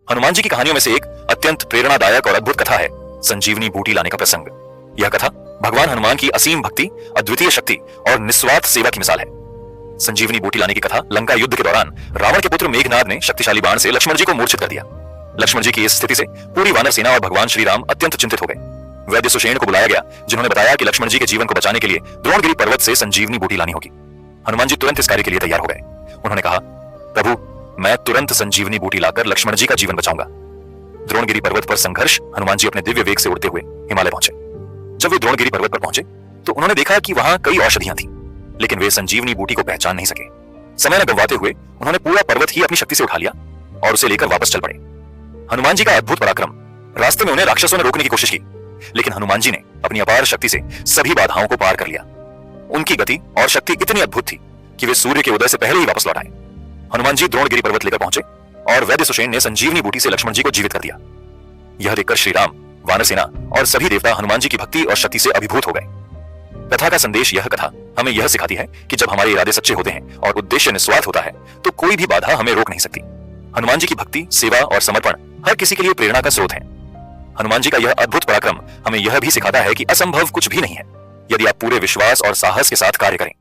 हनुमान जी की कहानियों में से एक अत्यंत प्रेरणादायक और अद्भुत कथा है संजीवनी बूटी लाने का प्रसंग। यह कथा भगवान हनुमान की असीम भक्ति, अद्वितीय शक्ति और निस्वार्थ सेवा की मिसाल है। संजीवनी बूटी लाने की कथा लंका युद्ध के दौरान रावण के पुत्र मेघनाद ने शक्तिशाली बाण से लक्ष्मण जी को मूर्छित कर दिया। लक्ष्मण जी की इस स्थिति से पूरी वानर सेना और भगवान श्री राम अत्यंत चिंतित हो गए। वैद्य सुषेण को बुलाया गया, जिन्होंने बताया कि लक्ष्मण जी के जीवन को बचाने के लिए द्रोणगिरी पर्वत से संजीवनी बूटी लानी होगी। हनुमान जी तुरंत इस कार्य के लिए तैयार हो गए। उन्होंने कहा, प्रभु, मैं तुरंत संजीवनी बूटी लाकर लक्ष्मण जी का जीवन बचाऊंगा। द्रोणगिरी पर्वत पर संघर्ष हनुमान जी अपने दिव्य वेग से उड़ते हुए हिमालय पहुंचे। जब वे द्रोणगिरी पर्वत पर पहुंचे तो उन्होंने देखा कि वहां कई औषधियां थीं, लेकिन वे संजीवनी बूटी को पहचान नहीं सके। समय न गंवाते हुए उन्होंने पूरा पर्वत ही अपनी शक्ति से उठा लिया और उसे लेकर वापस चल पड़े। हनुमान जी का अद्भुत पराक्रम। रास्ते में उन्हें राक्षसों ने रोकने की कोशिश की, लेकिन हनुमान जी ने अपनी अपार शक्ति से सभी बाधाओं को पार कर लिया। उनकी गति और शक्ति इतनी अद्भुत थी कि वे सूर्य के उदय से पहले ही वापस लौट आए। हनुमान जी द्रोणगिरी पर्वत लेकर पहुंचे और वैद्य सुषेण ने संजीवनी बूटी से लक्ष्मण जी को जीवित कर दिया। यह देखकर श्री राम, वानर सेना और सभी देवता हनुमान जी की भक्ति और शक्ति से अभिभूत हो गए। कथा का संदेश यह कथा हमें यह सिखाती है कि जब हमारे इरादे सच्चे होते हैं और उद्देश्य निस्वार्थ होता है तो कोई भी बाधा हमें रोक नहीं सकती। हनुमान जी की भक्ति, सेवा और समर्पण हर किसी के लिए प्रेरणा का स्रोत है। हनुमान जी का यह अद्भुत पराक्रम हमें यह भी सिखाता है कि असंभव कुछ भी नहीं है, यदि आप पूरे विश्वास और साहस के साथ कार्य करें।